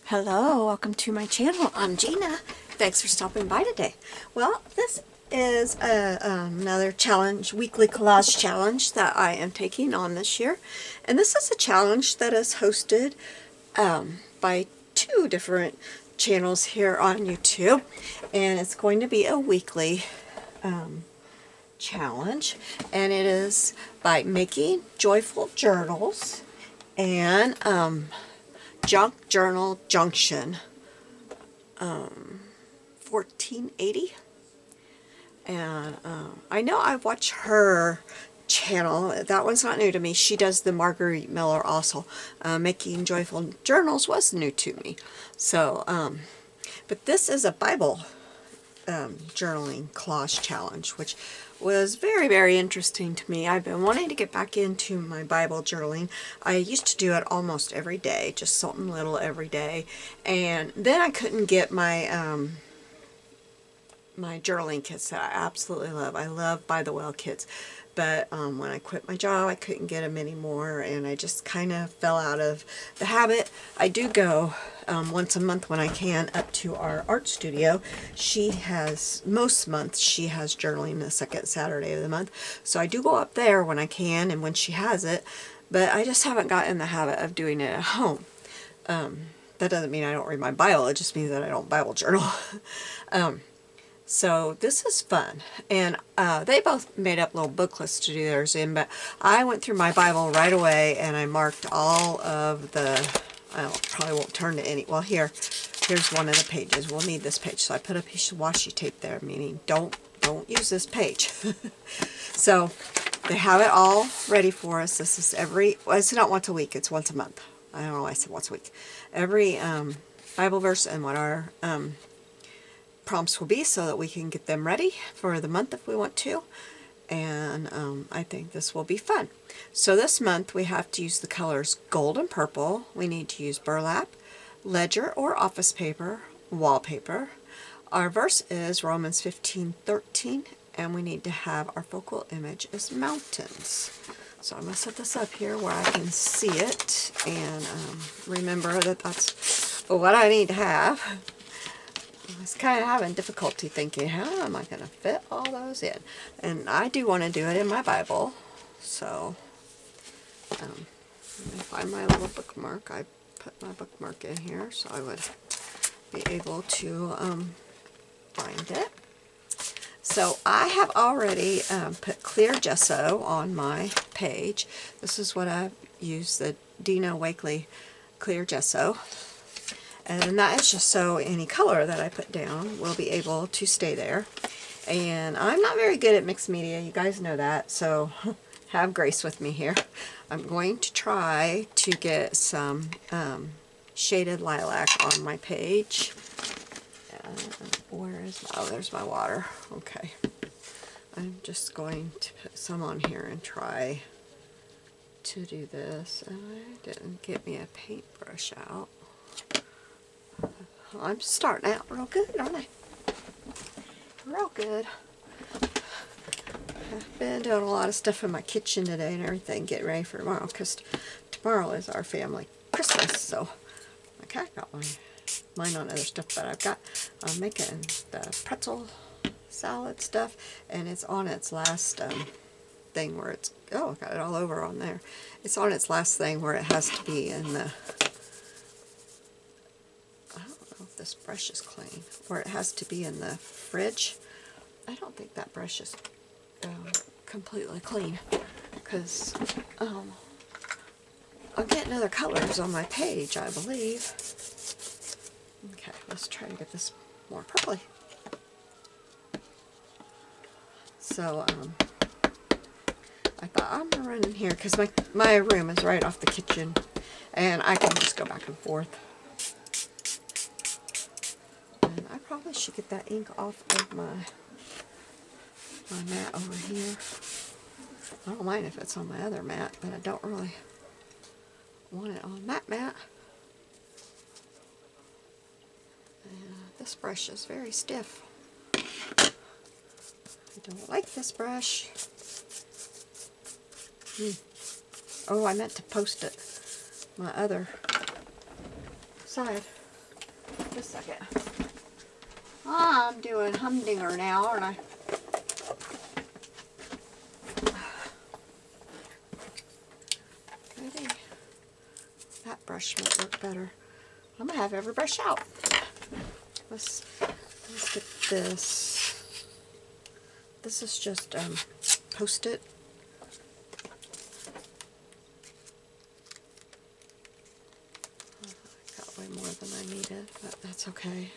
Hello, welcome to my channel. I'm Gina. Thanks for stopping by today. Well, this is another challenge, weekly collage challenge that I am taking on this year. And this is a challenge that is hosted by two different channels here on YouTube. And it's going to be a weekly challenge. And it is by making joyful journals and Junk Journal Junction 1480. And I know I've watched her channel. That one's not new to me. She does the Marguerite Miller also. Making Joyful Journals was new to me. So, but this is a Bible journaling collage challenge, which was very, very interesting to me. I've been wanting to get back into my Bible journaling. I used to do it almost every day, just something little every day, and then I couldn't get my my journaling kits that I absolutely love. I love By the Well kits, but when I quit my job, I couldn't get them anymore, and I just kind of fell out of the habit. I do go once a month when I can up to our art studio. She has, most months, she has journaling the second Saturday of the month, so I do go up there when I can and when she has it, but I just haven't gotten in the habit of doing it at home. That doesn't mean I don't read my Bible, it just means that I don't Bible journal. So this is fun, and they both made up little booklets to do theirs in, but I went through my Bible right away and I marked all of the, I probably won't turn to any, well here's one of the pages, we'll need this page, so I put a piece of washi tape there, meaning don't use this page. So they have it all ready for us. This is well, it's not once a week, it's once a month. I don't know why I said once a week. Every Bible verse and what our prompts will be, so that we can get them ready for the month if we want to. And I think this will be fun. So this month we have to use the colors gold and purple. We need to use burlap, ledger or office paper, wallpaper. Our verse is Romans 15:13, and we need to have our focal image is mountains. So I'm going to set this up here where I can see it and remember that that's what I need to have. I was kind of having difficulty thinking, how am I going to fit all those in? And I do want to do it in my Bible. So, let me find my little bookmark. I put my bookmark in here so I would be able to find it. So I have already put clear gesso on my page. This is what I've used, the Dina Wakley clear gesso. And that is just so any color that I put down will be able to stay there. And I'm not very good at mixed media, you guys know that, so have grace with me here. I'm going to try to get some shaded lilac on my page. Where is my, oh, there's my water. Okay. I'm just going to put some on here and try to do this. And I didn't get me a paintbrush out. I'm starting out real good, aren't I? Real good. I've been doing a lot of stuff in my kitchen today and everything, getting ready for tomorrow, because tomorrow is our family Christmas. So I kind of got mine on other stuff, but I've got, I'm making the pretzel salad stuff, and it's on its last thing where it's, oh, I got it all over on there. It's on its last thing where it has to be in the, this brush is clean, or it has to be in the fridge. I don't think that brush is completely clean, because I'm getting other colors on my page, I believe. Okay, let's try to get this more purpley. So I thought I'm gonna run in here because my room is right off the kitchen, and I can just go back and forth. I probably should get that ink off of my mat over here. I don't mind if it's on my other mat, but I don't really want it on that mat. And this brush is very stiff. I don't like this brush. Oh, I meant to post it. My other side. Just a second. I'm doing humdinger now, aren't I? Maybe that brush might work better. I'm gonna have every brush out. Let's get this. This is just Post-it. I got way more than I needed, but that's okay.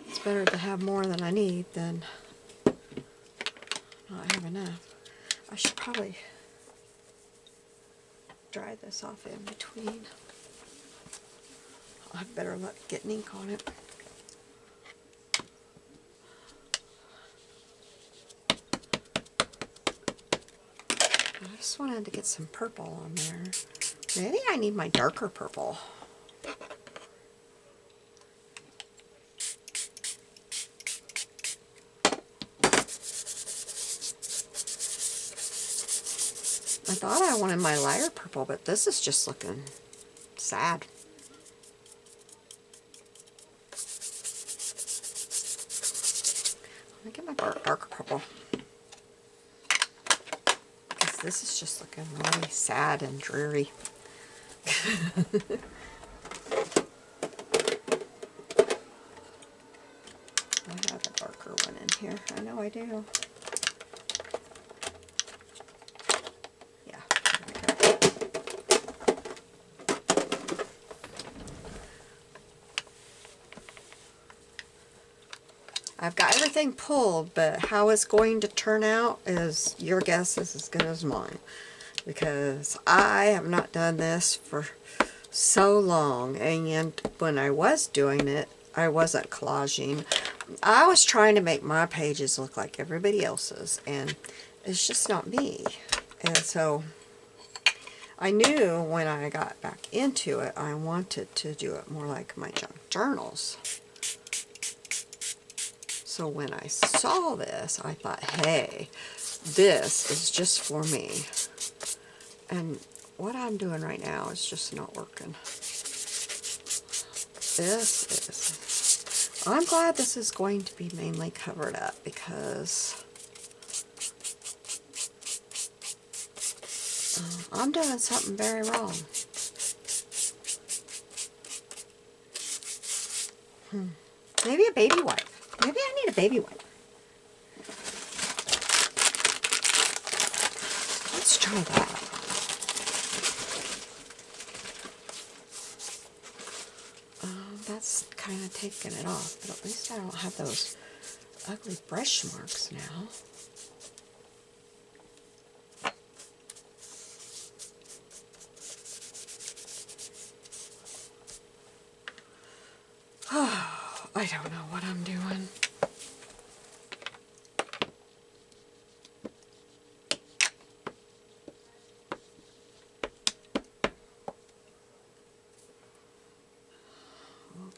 It's better to have more than I need than not have enough. I should probably dry this off in between. I'll have better luck getting ink on it. I just wanted to get some purple on there. Maybe I need my darker purple. I thought I wanted my lighter purple, but this is just looking sad. Let me get my darker purple. Because this is just looking really sad and dreary. I have a darker one in here. I know I do. I've got everything pulled, but how it's going to turn out is your guess is as good as mine. Because I have not done this for so long, and when I was doing it, I wasn't collaging. I was trying to make my pages look like everybody else's, and it's just not me. And so I knew when I got back into it, I wanted to do it more like my junk journals. So when I saw this, I thought, hey, this is just for me. And what I'm doing right now is just not working. I'm glad this is going to be mainly covered up because I'm doing something very wrong. Maybe a baby wipe. Maybe I need a baby wipe. Let's try that. That's kind of taking it off, but at least I don't have those ugly brush marks now. Oh, I don't know what I'm doing.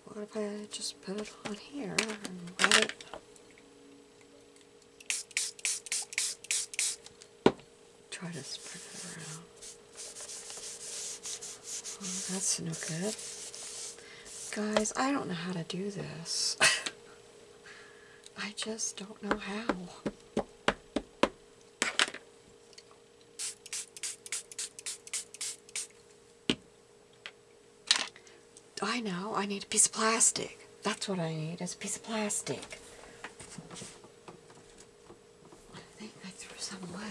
What if I just put it on here and let it... Try to spread it around. Oh, that's no good. Guys, I don't know how to do this. I just don't know how. I know, I need a piece of plastic. That's what I need, is a piece of plastic. I think I threw some away.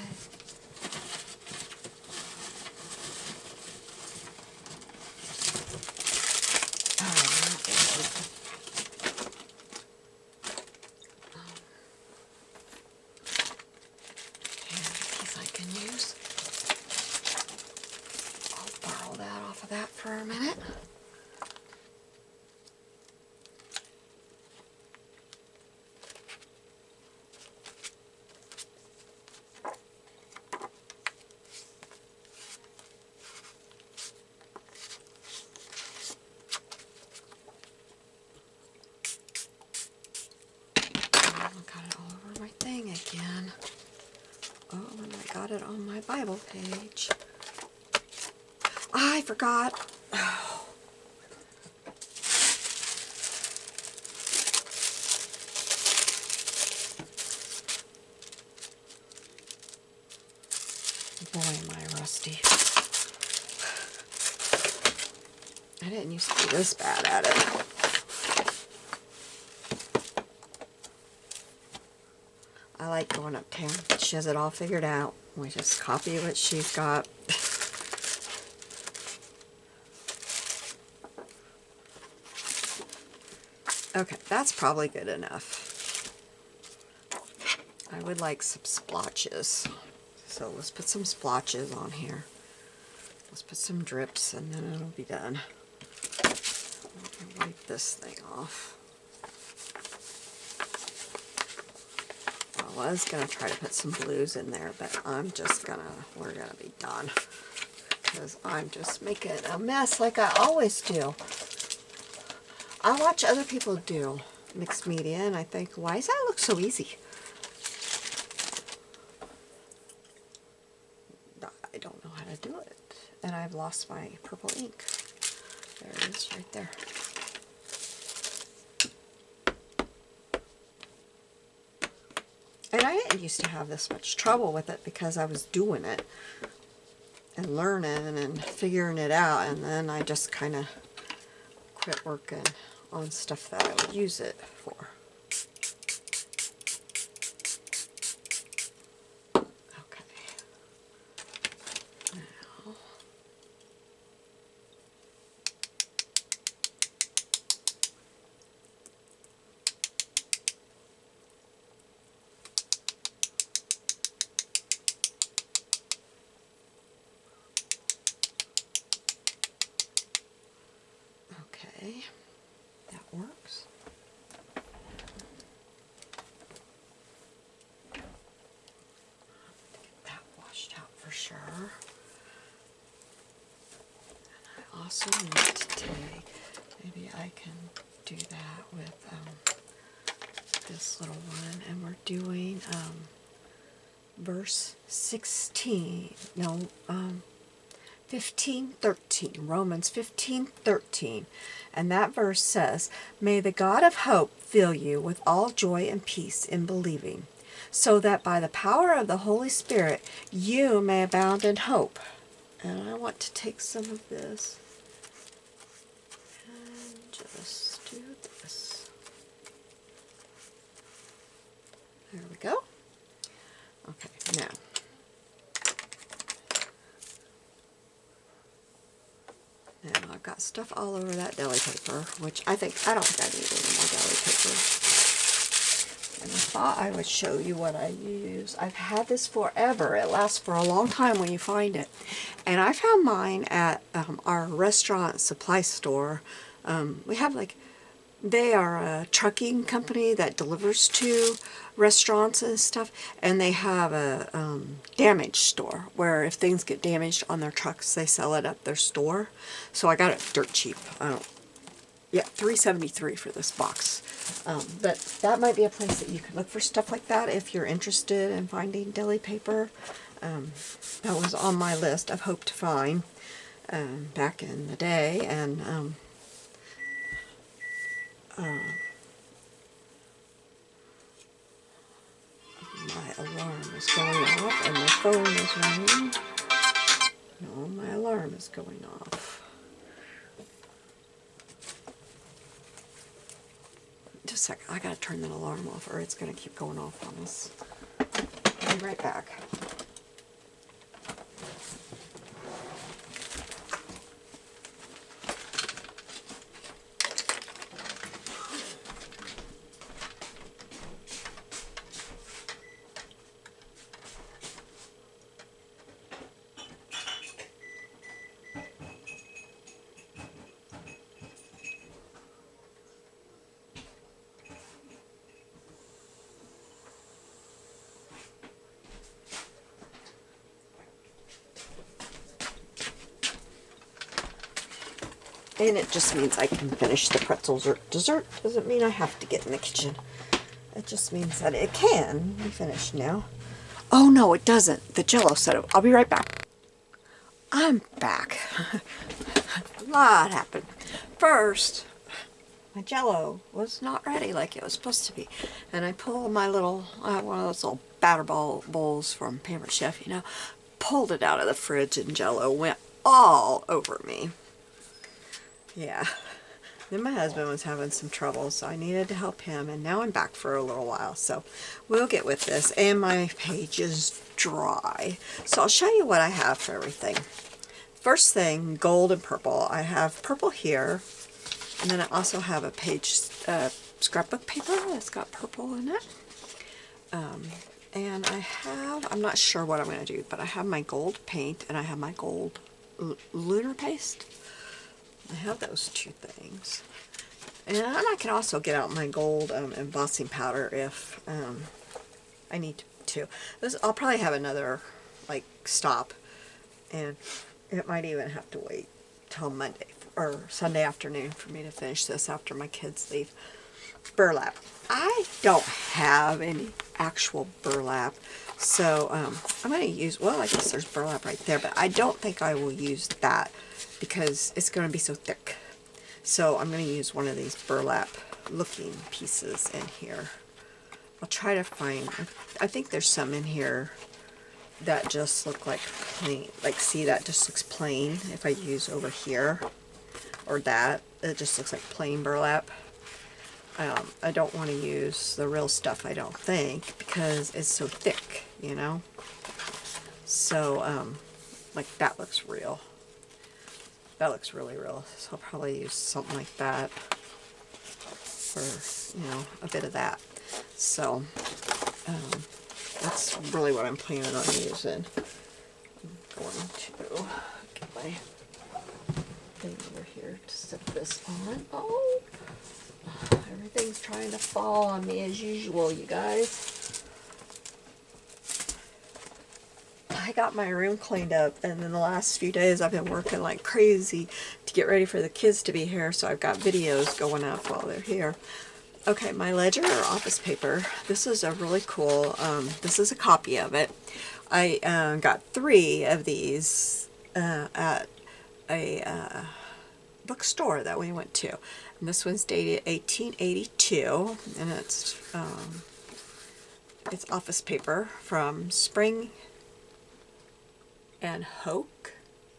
That for a minute. I got it all over my thing again. Oh, and I got it on my Bible page. I forgot. Oh. rusty. I didn't used to be this bad at it. I like going uptown. She has it all figured out. We just copy what she's got. Okay, that's probably good enough. I would like some splotches. So let's put some splotches on here. Let's put some drips and then it'll be done. Wipe this thing off. I was going to try to put some blues in there, but we're going to be done. Because I'm just making a mess like I always do. I watch other people do mixed media and I think, why does that look so easy? I don't know how to do it. And I've lost my purple ink. There it is right there. And I didn't used to have this much trouble with it because I was doing it and learning and figuring it out, and then I just kind of quit working on stuff that I would use it for. Okay. Now, okay, that works. Get that washed out for sure. And I also need to take, maybe I can do that with this little one, and we're doing verse 16, no, 15:13, Romans 15:13, and that verse says, "May the God of hope fill you with all joy and peace in believing, so that by the power of the Holy Spirit you may abound in hope." And I want to take some of this and just do this. There we go. Okay, now I've got stuff all over that deli paper, which I don't think I need any more deli paper. And I thought I would show you what I use. I've had this forever. It lasts for a long time when you find it. And I found mine at our restaurant supply store. We have they are a trucking company that delivers to restaurants and stuff, and they have a damage store where if things get damaged on their trucks, they sell it at their store. So I got it dirt cheap. Yeah, $3.73 for this box. But that might be a place that you could look for stuff like that if you're interested in finding deli paper. That was on my list of hope to find back in the day, and my alarm is going off and my phone is ringing. No, my alarm is going off. Just a second, I gotta turn that alarm off or it's gonna keep going off on us. I'll be right back. And it just means I can finish the pretzels or dessert. Doesn't mean I have to get in the kitchen. It just means that it can be finished now. Oh no, it doesn't. The Jell-O said it. I'll be right back. I'm back. A lot happened. First, my Jell-O was not ready like it was supposed to be. And I pulled my little, one of those little batter bowls from Pampered Chef, you know. pulled it out of the fridge and Jell-O went all over me. Yeah. Then my husband was having some trouble, so I needed to help him, and now I'm back for a little while, so we'll get with this. And my page is dry, so I'll show you what I have for everything. First thing, gold and purple. I have purple here, and then I also have a page scrapbook paper that's got purple in it. And I have, I'm not sure what I'm going to do, but I have my gold paint and I have my gold lunar paste. I have those two things. And I can also get out my gold embossing powder if I need to. I'll probably have another like stop, and it might even have to wait till Monday or Sunday afternoon for me to finish this after my kids leave. Burlap. I don't have any actual burlap, so I'm going to use, well, I guess there's burlap right there, but I don't think I will use that because it's going to be so thick. So I'm going to use one of these burlap looking pieces in here. I'll try to find, I think there's some in here that just look like plain, like see that just looks plain if I use over here, or that, it just looks like plain burlap. I don't want to use the real stuff, I don't think, because it's so thick, you know. So, like that looks real. That looks really real. So I'll probably use something like that, or, you know, a bit of that. So, that's really what I'm planning on using. I'm going to get my thing over here to set this on. Oh! Everything's trying to fall on me as usual, you guys. I got my room cleaned up, and in the last few days I've been working like crazy to get ready for the kids to be here, so I've got videos going up while they're here. Okay, my ledger or office paper. This is a really cool, this is a copy of it. I got 3 of these at a bookstore that we went to. And this one's dated 1882, and it's office paper from Spring and Hoke,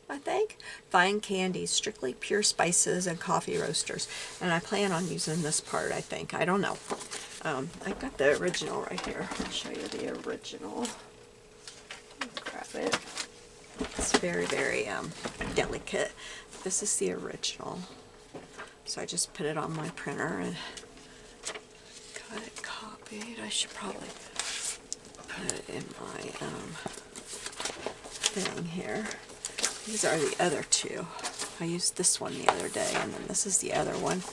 I think. Fine candies, strictly pure spices, and coffee roasters. And I plan on using this part, I think. I don't know. I've got the original right here. I'll show you the original. Grab it. It's very, very delicate. This is the original. So I just put it on my printer and got it copied. I should probably put it in my thing here. These are the other 2. I used this one the other day, and then this is the other one.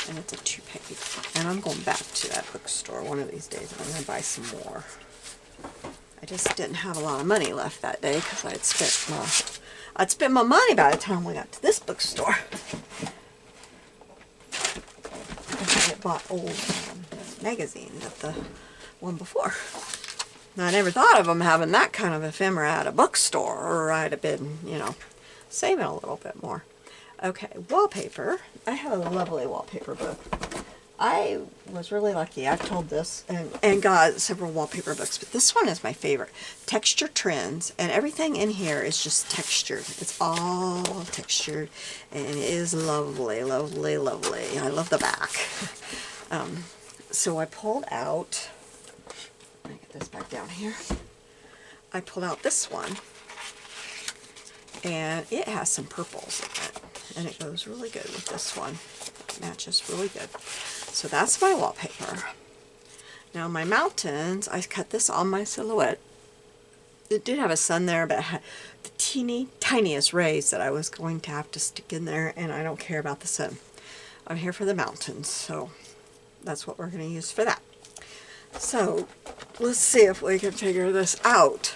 And it's a 2-page. And I'm going back to that bookstore one of these days, and I'm going to buy some more. I just didn't have a lot of money left that day because I'd spent my money by the time we got to this bookstore. I bought old magazines at the one before. Now, I never thought of them having that kind of ephemera at a bookstore, or I'd have been, you know, saving a little bit more. Okay, wallpaper. I have a lovely wallpaper book. I was really lucky. I've told this and got several wallpaper books, but this one is my favorite. Texture Trends, and everything in here is just textured. It's all textured, and it is lovely, lovely, lovely. I love the back. So I pulled out, let me get this back down here. I pulled out this one, and it has some purples in it, and it goes really good with this one. It matches really good. So that's my wallpaper. Now my mountains, I cut this on my silhouette. It did have a sun there, but it had the teeny tiniest rays that I was going to have to stick in there, and I don't care about the sun. I'm here for the mountains, so that's what we're going to use for that. So let's see if we can figure this out.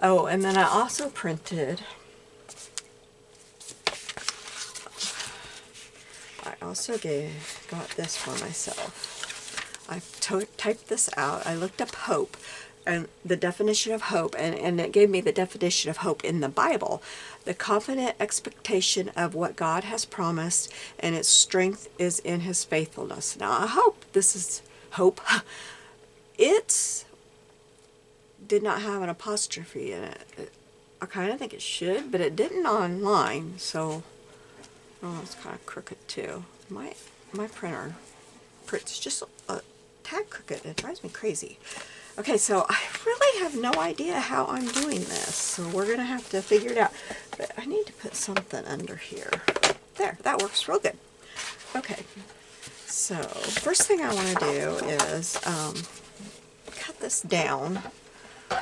Oh, and then I also printed, got this for myself. I typed this out. I looked up hope and the definition of hope, and it gave me the definition of hope in the Bible. The confident expectation of what God has promised, and its strength is in his faithfulness. Now I hope this is hope. It did not have an apostrophe in it. I kind of think it should, but it didn't online, so, oh, it's kind of crooked too. My printer prints just a tad crooked. It drives me crazy. Okay, so I really have no idea how I'm doing this, so we're going to have to figure it out. But I need to put something under here. There, that works real good. Okay, so first thing I want to do is cut this down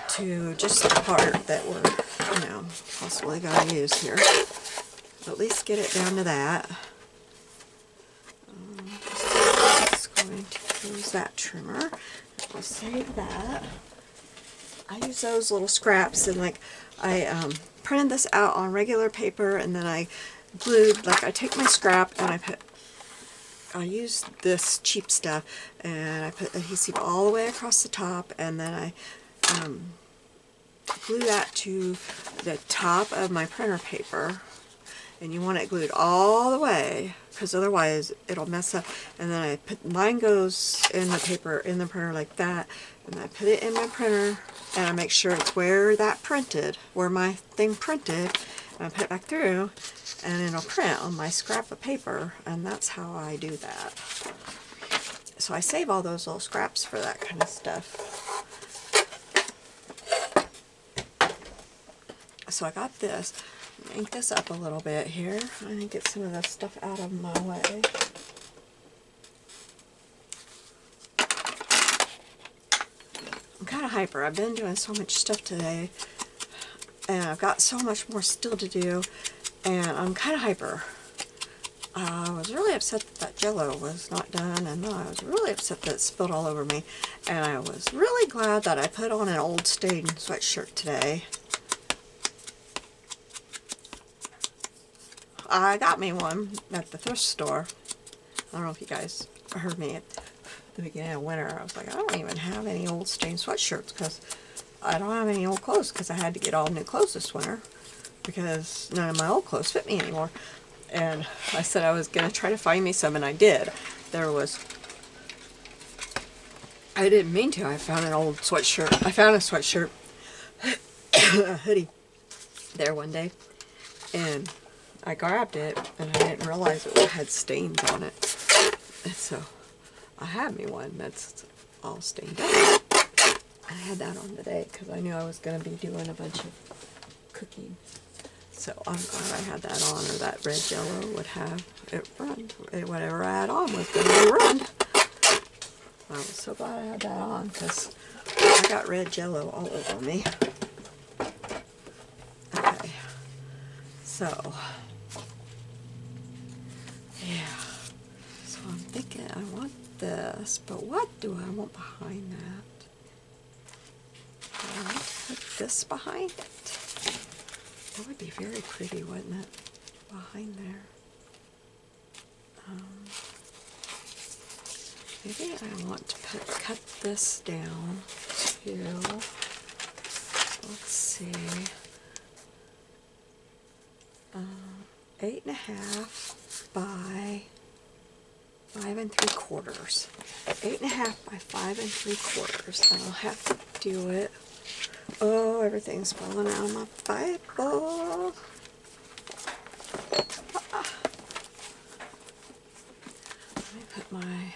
to just the part that we're, you know, possibly going to use here. At least get it down to that. Just going to use that trimmer. We'll save that. I use those little scraps, and like I printed this out on regular paper, and then I glued, like I take my scrap and I use this cheap stuff, and I put adhesive all the way across the top, and then I glue that to the top of my printer paper. And you want it glued all the way, because otherwise it'll mess up. And then I put, mine goes in the paper, in the printer like that, and I put it in my printer, and I make sure it's where that printed, where my thing printed, and I put it back through, and it'll print on my scrap of paper, and that's how I do that. So I save all those little scraps for that kind of stuff. So I got this. Ink this up a little bit here. I need to get some of this stuff out of my way. I'm kind of hyper. I've been doing so much stuff today, and I've got so much more still to do, and I'm kind of hyper. I was really upset that Jell-O was not done, and I was really upset that it spilled all over me, and I was really glad that I put on an old stained sweatshirt today. I got me one at the thrift store. I don't know if you guys heard me at the beginning of winter. I was like, I don't even have any old stained sweatshirts because I don't have any old clothes, because I had to get all new clothes this winter because none of my old clothes fit me anymore. And I said I was going to try to find me some, and I did. I didn't mean to. I found an old sweatshirt. I found a sweatshirt, a hoodie there one day, and I grabbed it, and I didn't realize it had stains on it. And so I had me one that's all stained up. I had that on today because I knew I was going to be doing a bunch of cooking. So I'm glad I had that on, or that red Jell-O would have it ruined. Whatever I had on was going to be ruined. I was so glad I had that on because I got red Jell-O all over me. Okay, so yeah, so I'm thinking I want this, but what do I want behind that? Do I want to put this behind it? That would be very pretty, wouldn't it? Behind there. Maybe I want to cut this down to, let's see, 8.5 by 5 3/4. 8.5 by 5 3/4. I'll have to do it. Oh, everything's falling out of my Bible. Let me put my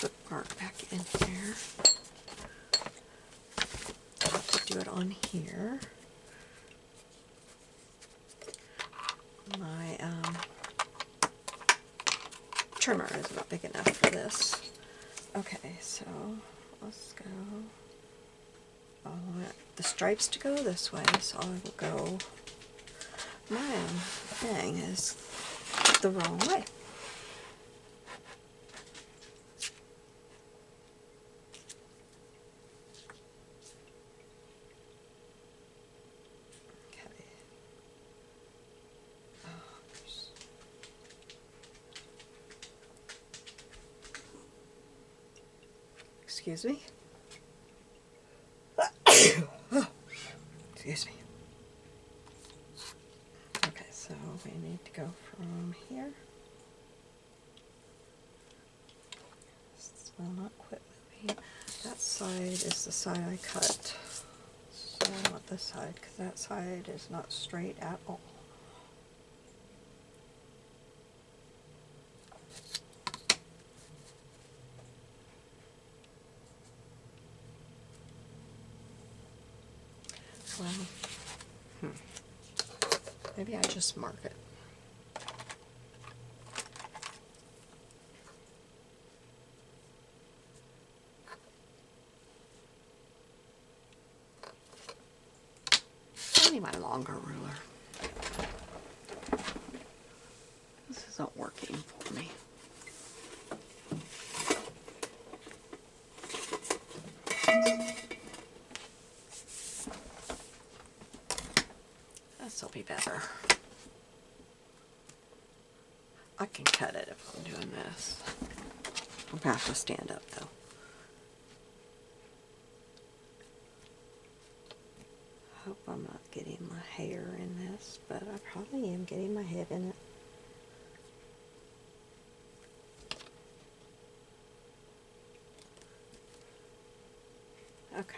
bookmark back in here. I'll have to do it on here. My trimmer isn't big enough for this. Okay, so let's go. I want the stripes to go this way, so I will go. My thing is the wrong way. Okay. Excuse me. Excuse me. Okay, so we need to go from here. This will not quit moving. That side is the side I cut. So let's this side because that side is not straight at all. Well, maybe I just mark it. I need my longer ruler. This isn't working for me. This will be better. I can cut it if I'm doing this. I'm gonna have to stand up though. I hope I'm not getting my hair in this, but I probably am getting my head in it. Okay.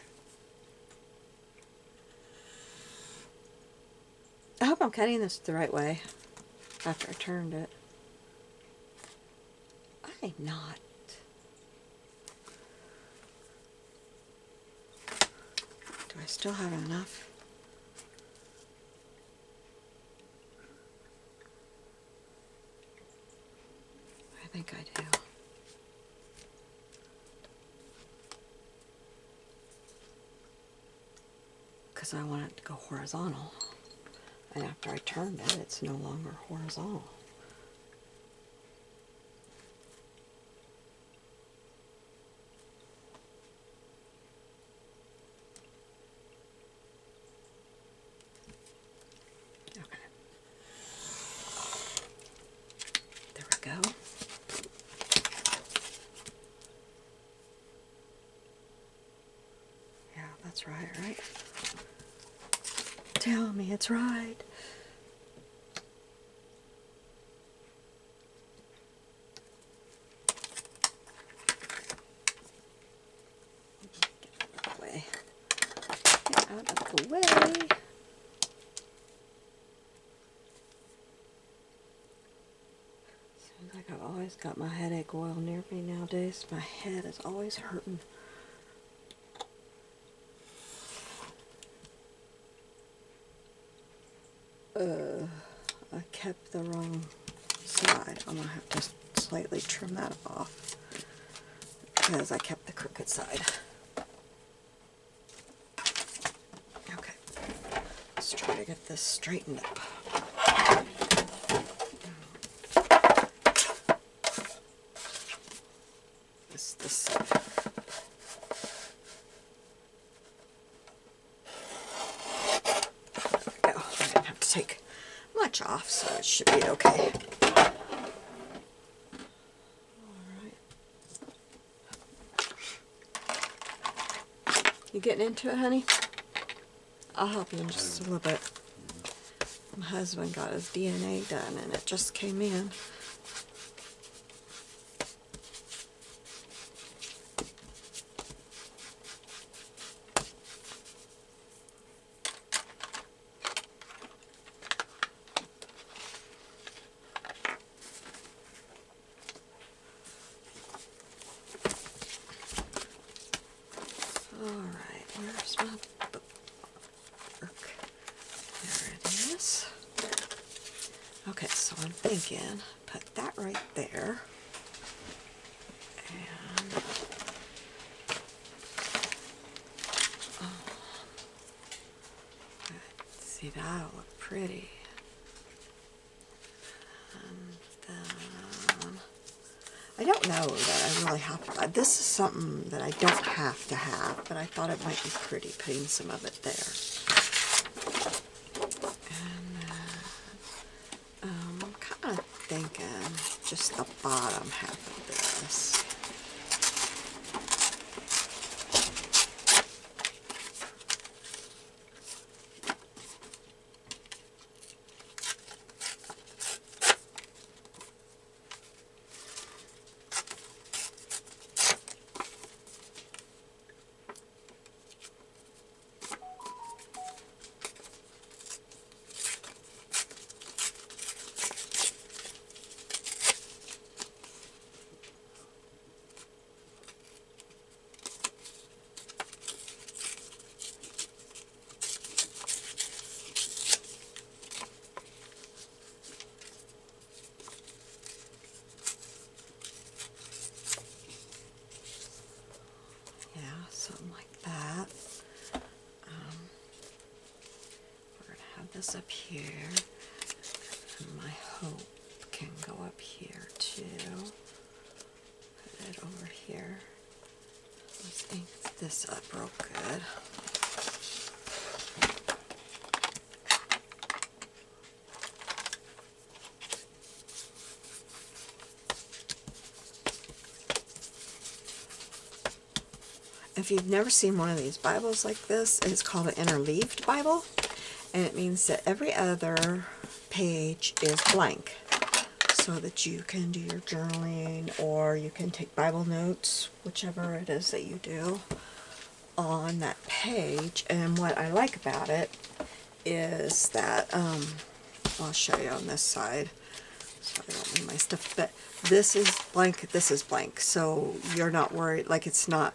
I hope I'm cutting this the right way after I turned it. I'm not. Do I still have enough? I think I do. Because I want it to go horizontal. And after I turned it, it's no longer horizontal. Okay. There we go. Yeah, that's right? Tell me it's right. Get out of the way. Seems like I've always got my headache oil near me nowadays. My head is always hurting. I kept the wrong side. I'm going to have to slightly trim that off because I kept the crooked side. Okay, let's try to get this straightened up. This side. There we go. I didn't have to take much off, so it should be okay. Alright. You getting into it, honey? I'll help you in just a little bit. My husband got his DNA done and it just came in. Alright, where's my book? There it is. Okay, so I'm thinking, put that right there. And see, that'll look pretty. And then I don't know that I really have to. This is something that I don't have to have, but I thought it might be pretty putting some of it there. And I'm kind of thinking just the bottom half of this. this up here. And my hope can go up here too. Put it over here. Let's ink this up real good. If you've never seen one of these Bibles like this, it's called an interleaved Bible, and it means that every other page is blank, so that you can do your journaling, or you can take Bible notes, whichever it is that you do, on that page. And what I like about it is that, I'll show you on this side, so I don't leave my stuff, but this is blank, so you're not worried, like it's not,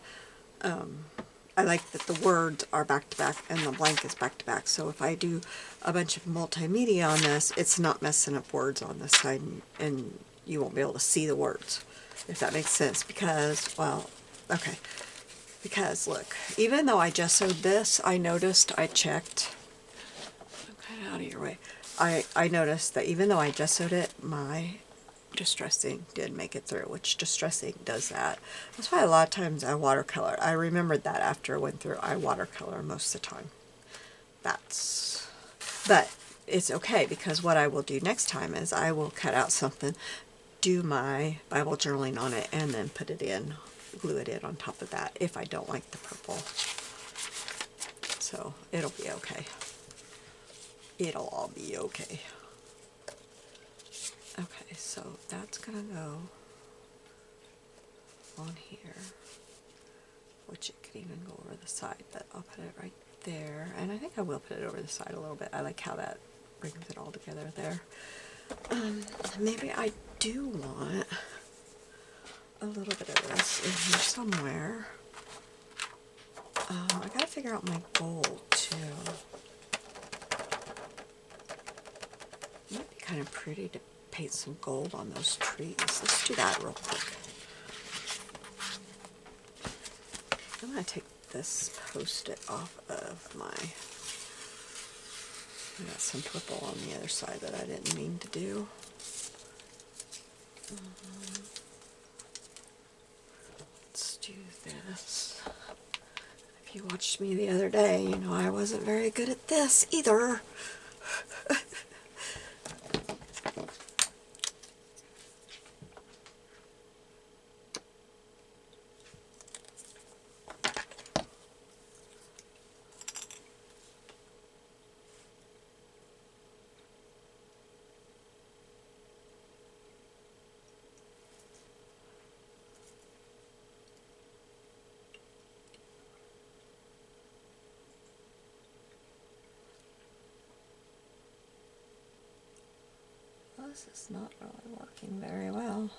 I like that the words are back to back and the blank is back to back. So if I do a bunch of multimedia on this, it's not messing up words on this side, and you won't be able to see the words, if that makes sense. Because, well, okay. Because look, even though I gessoed this, I noticed, I checked, I'm kind of out of your way. I noticed that even though I gessoed it, my distressing did make it through, which distressing does that. That's why a lot of times I watercolor. I remembered that after I went through, I watercolor most of the time. But it's okay, because what I will do next time is I will cut out something, do my Bible journaling on it, and then put it in, glue it in on top of that if I don't like the purple. So it'll be okay. It'll all be okay. Okay, so that's gonna go on here, which it could even go over the side, but I'll put it right there. And I think I will put it over the side a little bit. I like how that brings it all together there. Maybe I do want a little bit of this in here somewhere. I gotta figure out my gold too. Might be kind of pretty to paint some gold on those trees. Let's do that real quick. I'm going to take this post-it off of my... I got some purple on the other side that I didn't mean to do. Let's do this. If you watched me the other day, you know I wasn't very good at this either. This is not really working very well.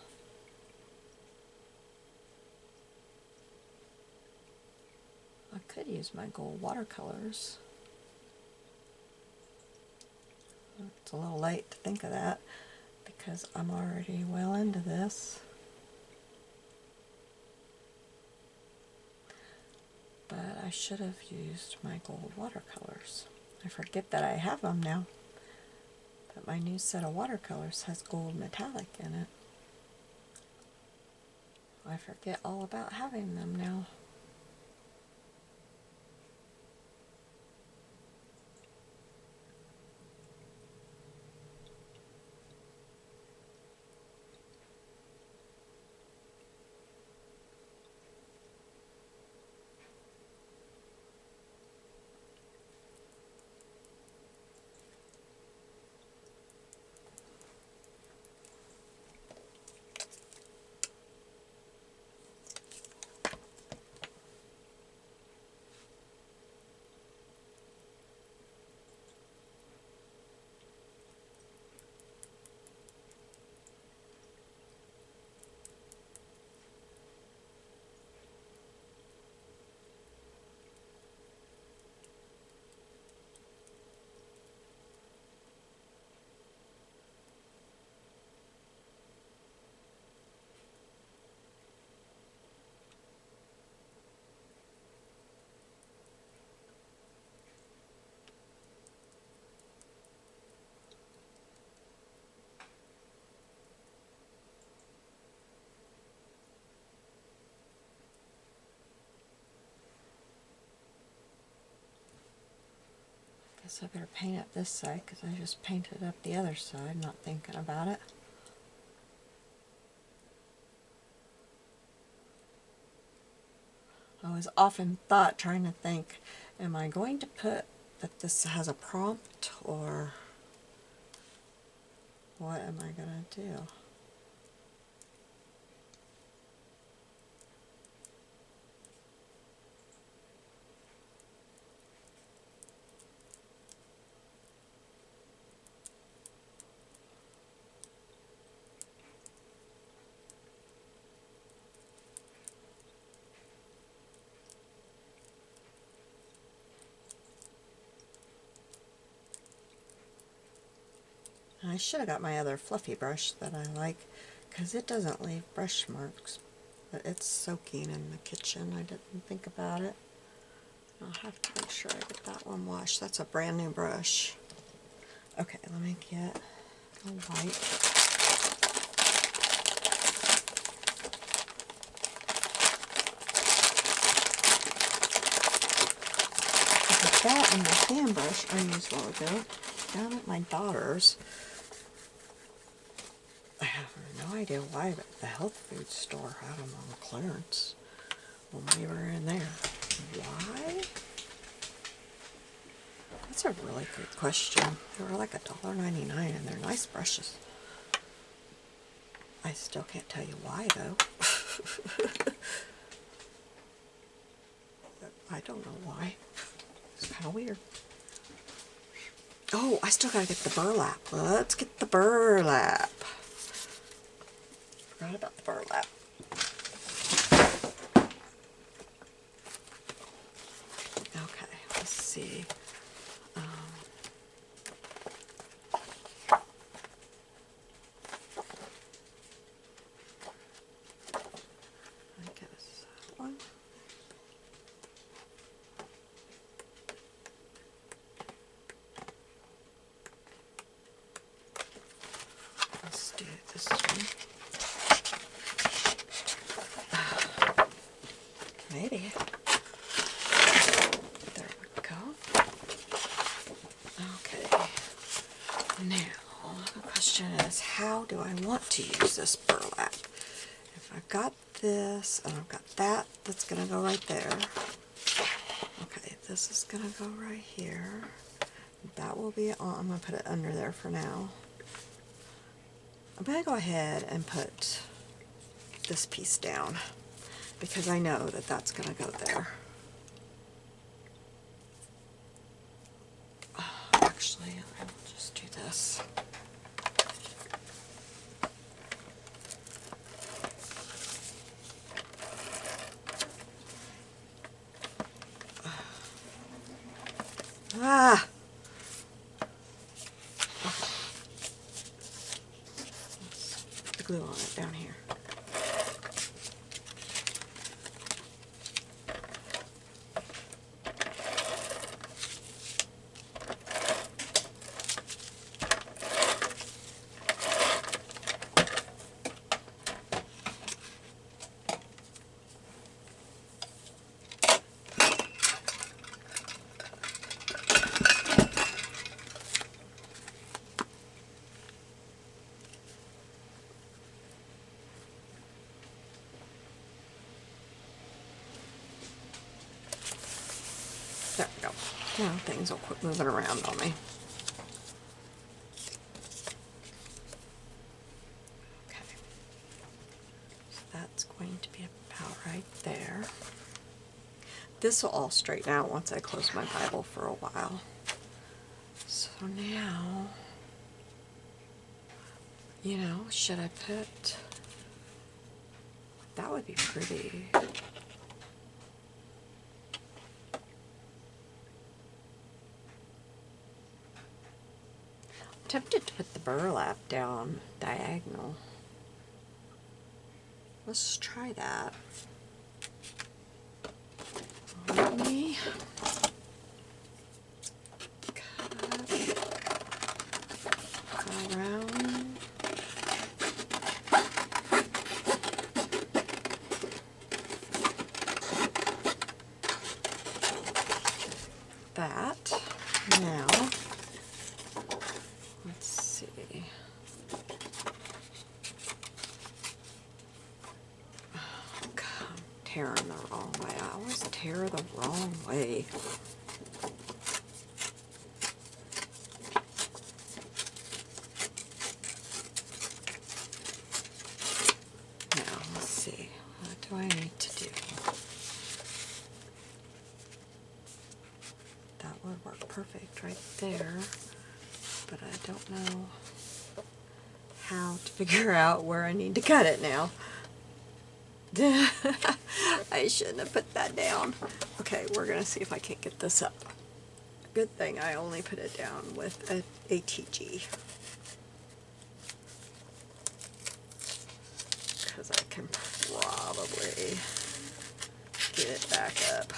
I could use my gold watercolors. It's a little late to think of that because I'm already well into this. But I should have used my gold watercolors. I forget that I have them now. But my new set of watercolors has gold metallic in it. I forget all about having them now. Guess I better paint up this side because I just painted up the other side, not thinking about it. I was often trying to think, am I going to put that this has a prompt, or what am I going to do? I should have got my other fluffy brush that I like, because it doesn't leave brush marks, but it's soaking in the kitchen. I didn't think about it. I'll have to make sure I get that one washed. That's a brand new brush. Okay, let me get a white. That and my fan brush I used a while ago down at my daughter's. I have no idea why, but the health food store had them on clearance when we were in there. Why? That's a really good question. They were like $1.99 and they're nice brushes. I still can't tell you why though. I don't know why. It's kind of weird. Oh, I still gotta get the burlap. Let's get the burlap. Forgot about the burlap. Okay, let's see. I guess that one. Let's do this one. Maybe. There we go. Okay. Now, the question is, how do I want to use this burlap? If I've got this, and I've got that, that's going to go right there. Okay, this is going to go right here. That will be on. I'm going to put it under there for now. I'm going to go ahead and put this piece down, because I know that that's going to go there. Actually, I will just do this. Ah! Let's put the glue on it down here. There we go. Now things will quit moving around on me. Okay. So that's going to be about right there. This will all straighten out once I close my Bible for a while. So now, you know, should I put, that would be pretty. I'm tempted to put the burlap down diagonal. Let's try that. Let me cut around. That. Now tearing the wrong way. I always tear the wrong way. Now, let's see. What do I need to do? That would work perfect right there. But I don't know how to figure out where I need to cut it now. I shouldn't have put that down. Okay, we're going to see if I can't get this up. Good thing I only put it down with a ATG. Because I can probably get it back up.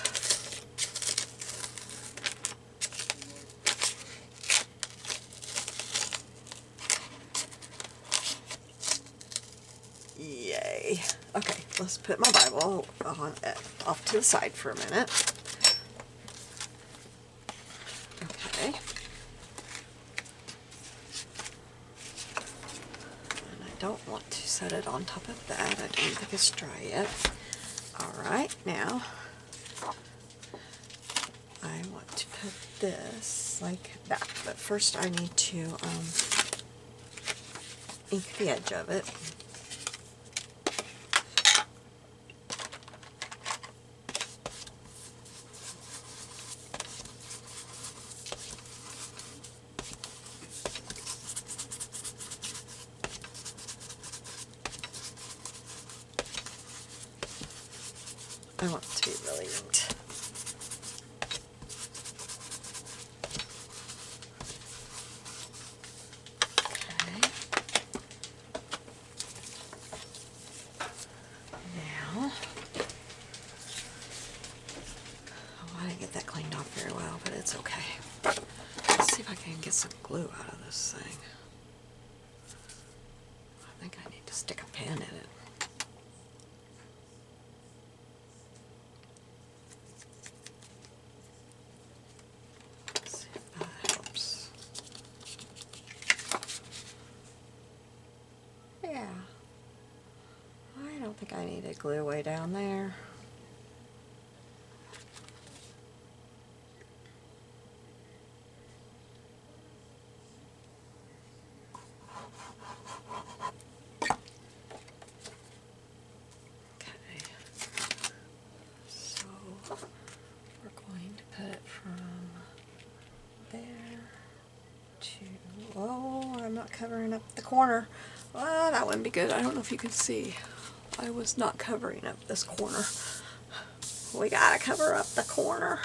Yay. Okay, let's put my Bible on off to the side for a minute. Okay. And I don't want to set it on top of that. I don't think it's dry yet. Alright, now I want to put this like that. But first I need to ink the edge of it. I want it to be really inked. Okay. Now, I didn't get that cleaned off very well, but it's okay. Let's see if I can get some glue out of this thing. I think I need to stick a pen in it. Yeah, I don't think I need to glue way down there. Okay, so we're going to put it from there to, oh, I'm not covering up the corner. Well, that wouldn't be good. I don't know if you can see. I was not covering up this corner. We gotta cover up the corner.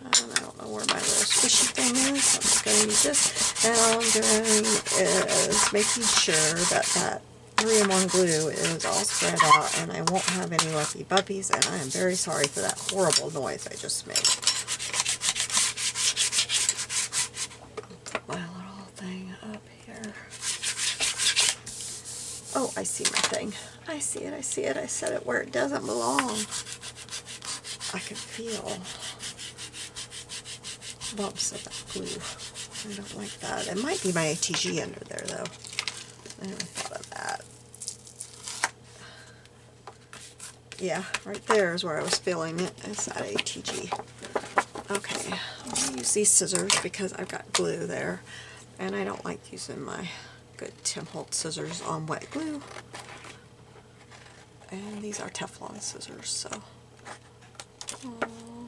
And I don't know where my little squishy thing is. I'm just gonna use this. And all I'm doing is making sure that that 3-in-1 glue is all spread out and I won't have any lucky buppies, and I am very sorry for that horrible noise I just made. Put my little thing up here. Oh, I see my thing. I see it, I see it. I set it where it doesn't belong. I can feel bumps of that glue. I don't like that. It might be my ATG under there, though. I never thought of that. Yeah, right there is where I was feeling it. It's that ATG. Okay, I'm going to use these scissors because I've got glue there. And I don't like using my good Tim Holtz scissors on wet glue. And these are Teflon scissors, so. Oh,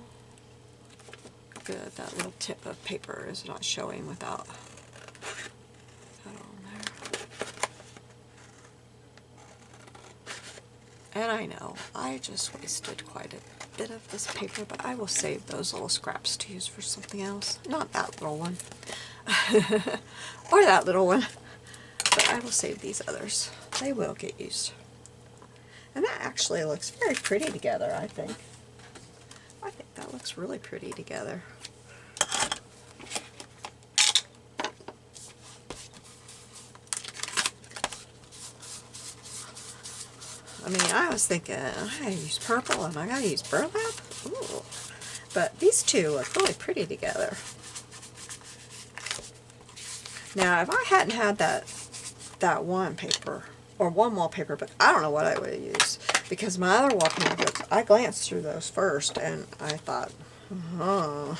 good, that little tip of paper is not showing without that on there. And I know, I just wasted quite a bit of this paper, but I will save those little scraps to use for something else. Not that little one. Or that little one. But I will save these others. They will get used. And that actually looks very pretty together, I think. I think that looks really pretty together. I mean, I was thinking, I gotta use purple and I gotta use burlap. Ooh. But these two look really pretty together. Now, if I hadn't had that one paper, or one wallpaper book, I don't know what I would have used. because my other wallpaper books, I glanced through those first, and I thought, oh,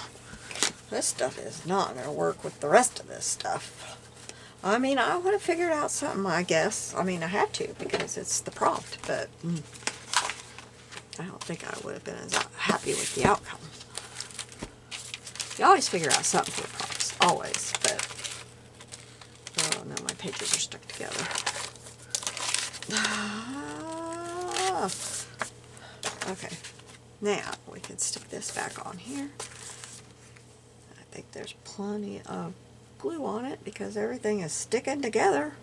this stuff is not going to work with the rest of this stuff. I mean, I would have figured out something, I guess. I mean, I had to, because it's the prompt, but I don't think I would have been as happy with the outcome. You always figure out something for the prompts, always, but, oh no, my pages are stuck together. Okay, now we can stick this back on here. I think there's plenty of glue on it because everything is sticking together.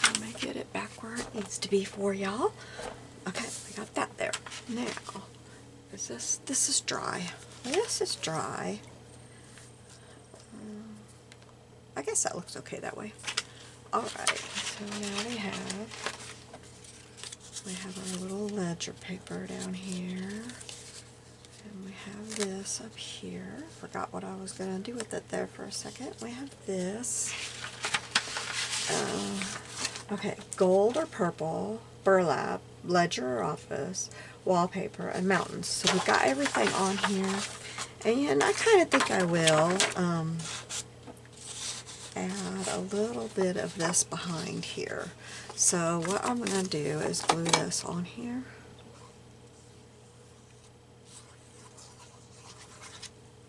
I'm gonna get it back where it needs to be for y'all. Okay, I got that there. Now, is this is dry. This is dry. I guess that looks okay that way. Alright, so now we have our little ledger paper down here. And we have this up here. Forgot what I was going to do with it there for a second. We have this. Okay, gold or purple, burlap, ledger or office, wallpaper, and mountains. So we've got everything on here. And I kind of think I will add a little bit of this behind here. So what I'm going to do is glue this on here.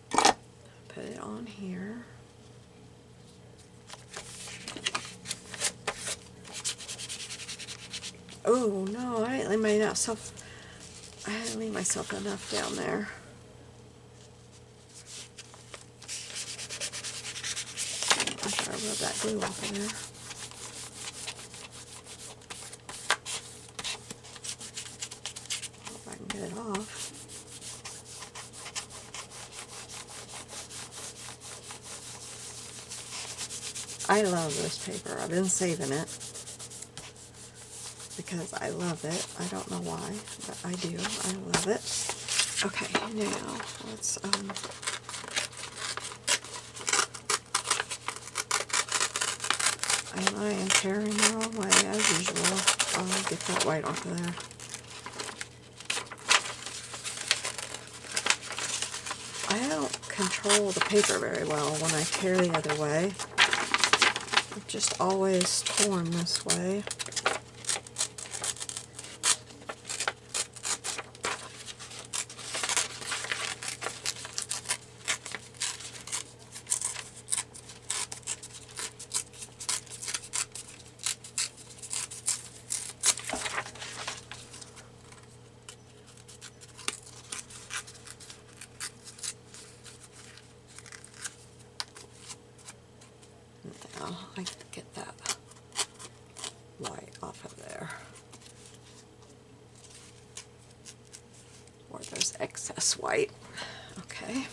Put it on here. Oh no, I didn't leave myself enough down there. After I rub that glue off of there. Hope I can get it off. I love this paper. I've been saving it because I love it. I don't know why, but I do. I love it. Okay, now let's I am tearing the wrong way as usual. I'll get that white off of there. I don't control the paper very well when I tear the other way. I've just always torn this way. Now I can get that white off of there. Or there's excess white. Okay.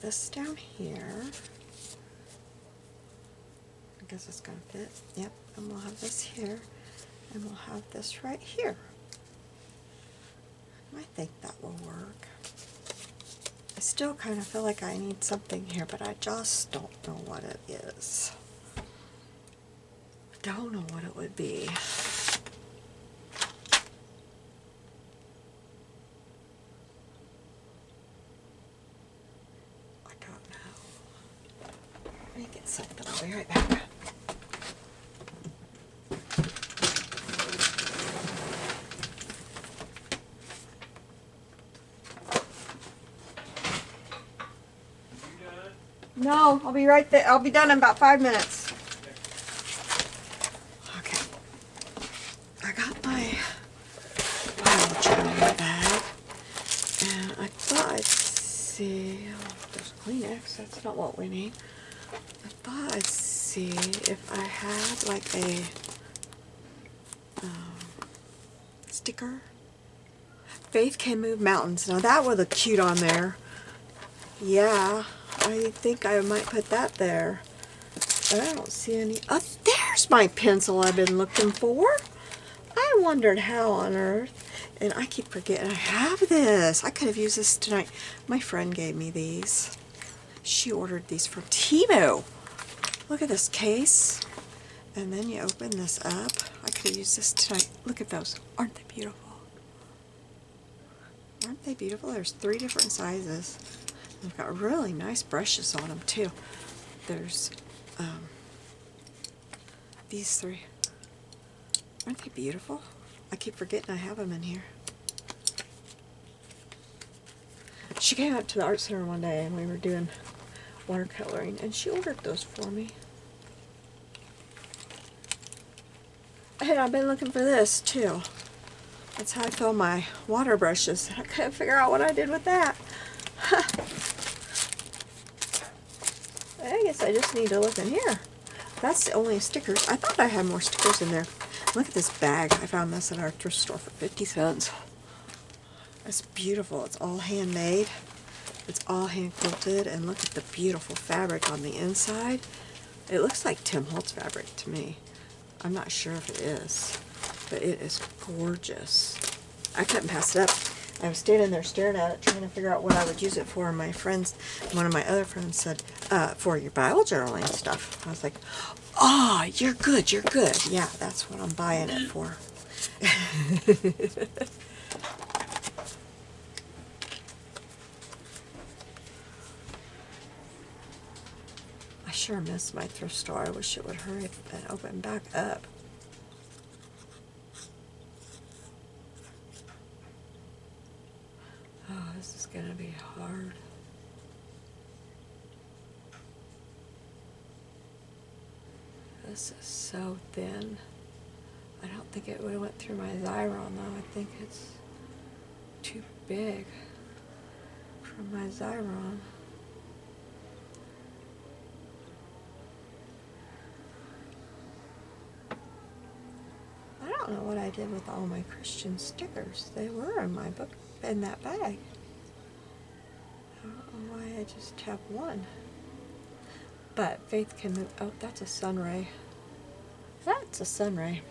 This down here. I guess it's going to fit. Yep, and we'll have this here, and we'll have this right here. I think that will work. I still kind of feel like I need something here, but I just don't know what it is. I don't know what it would be. Something. I'll be right back. No, I'll be right there. I'll be done in about 5 minutes. Okay. I got my pile journal bag, and I thought I'd see. Oh, there's Kleenex. That's not what we need. I thought I'd see if I had like a sticker. Faith Can Move Mountains. Now that would look cute on there. Yeah, I think I might put that there. But I don't see any. Oh, there's my pencil I've been looking for. I wondered how on earth. And I keep forgetting I have this. I could have used this tonight. My friend gave me these. She ordered these from Temu. Look at this case. And then you open this up. I could have used this tonight. Look at those. Aren't they beautiful? Aren't they beautiful? There's 3 different sizes. They've got really nice brushes on them too. There's these 3. Aren't they beautiful? I keep forgetting I have them in here. She came up to the art center one day and we were doing watercoloring and she ordered those for me. And I've been looking for this too. That's how I fill my water brushes. I couldn't figure out what I did with that. I guess I just need to look in here. That's the only stickers. I thought I had more stickers in there. Look at this bag. I found this at our thrift store for 50 cents. It's beautiful. It's all handmade. It's all hand quilted. And look at the beautiful fabric on the inside. It looks like Tim Holtz fabric to me. I'm not sure if it is, but it is gorgeous. I couldn't pass it up. I was standing there staring at it, trying to figure out what I would use it for. And my friends, one of my other friends said, for your Bible journaling stuff. I was like, oh, you're good, you're good. Yeah, that's what I'm buying it for. I sure miss my thrift store. I wish it would hurry and open back up. Oh, this is going to be hard. This is so thin. I don't think it would have went through my Xyron though. I think it's too big for my Xyron. I don't know what I did with all my Christian stickers. They were in my book, in that bag. I don't know why I just have one. But Faith Can Move. Oh, that's a sun ray. That's a sun ray.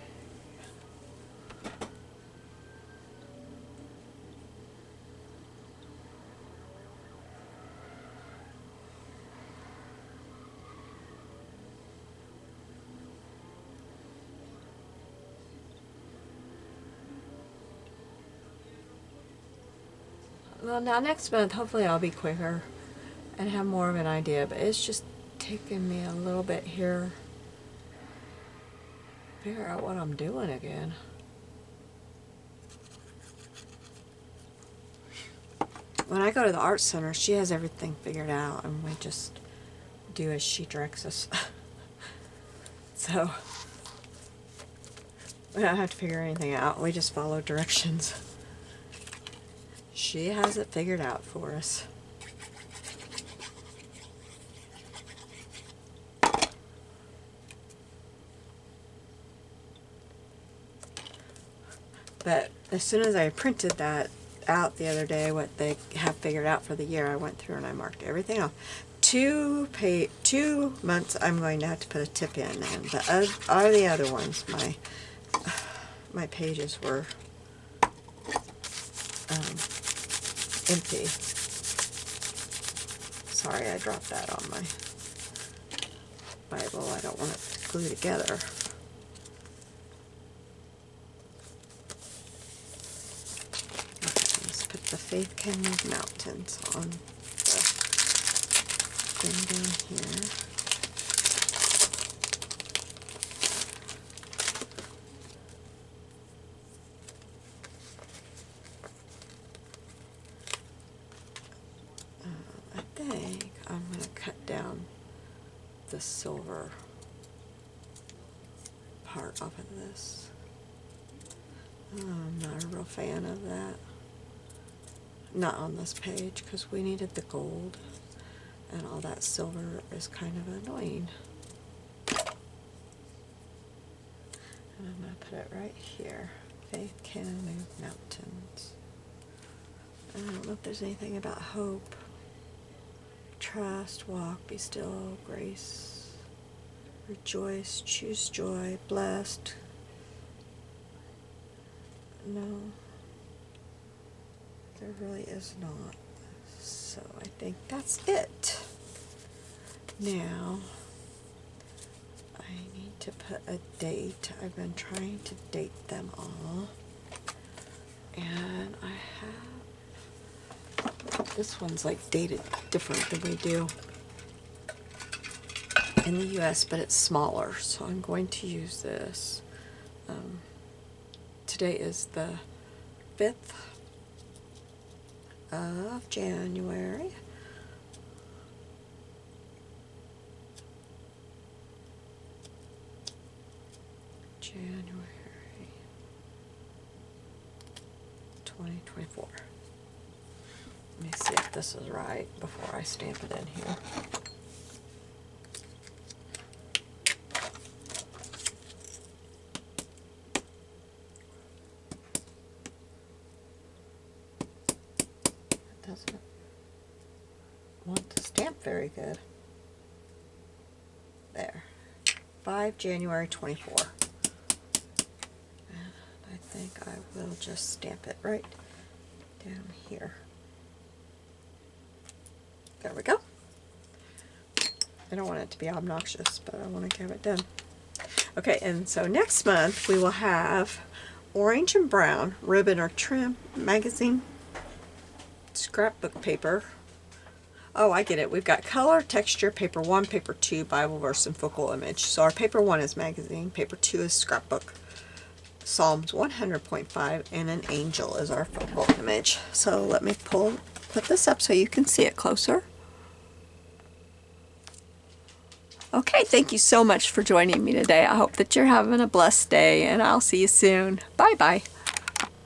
Well, now next month, hopefully I'll be quicker and have more of an idea, but it's just taking me a little bit here to figure out what I'm doing again. When I go to the art center, she has everything figured out and we just do as she directs us. So we don't have to figure anything out. We just follow directions. She has it figured out for us. But as soon as I printed that out the other day, what they have figured out for the year, I went through and I marked everything off. 2 months I'm going to have to put a tip in, and the other ones, my pages were empty. Sorry, I dropped that on my Bible. I don't want it to glue together. The Faith Can Move Mountains on the thing down here. I think I'm going to cut down the silver part off of this. I'm not a real fan of that. Not on this page, because we needed the gold, and all that silver is kind of annoying. And I'm going to put it right here. Faith can move mountains. I don't know if there's anything about hope. Trust, walk, be still, grace, rejoice, choose joy, blessed. No, there really is not. So I think that's it. Now, I need to put a date. I've been trying to date them all. And I have, this one's like dated different than we do in the US, but it's smaller. So I'm going to use this. Today is the 5th of January. January 2024. Let me see if this is right before I stamp it in here. It doesn't want to stamp very good. There. 5 January 24. I think I will just stamp it right down here. There we go. I don't want it to be obnoxious, but I want to have it done. Okay, and so next month we will have orange and brown ribbon or trim magazine scrapbook paper. Oh, I get it. We've got color, texture, paper 1, paper 2, Bible verse, and focal image. So our paper 1 is magazine, paper 2 is scrapbook. Psalms 100.5 and an angel is our focal image. So let me put this up so you can see it closer. Okay, thank you so much for joining me today. I hope that you're having a blessed day, and I'll see you soon. Bye-bye.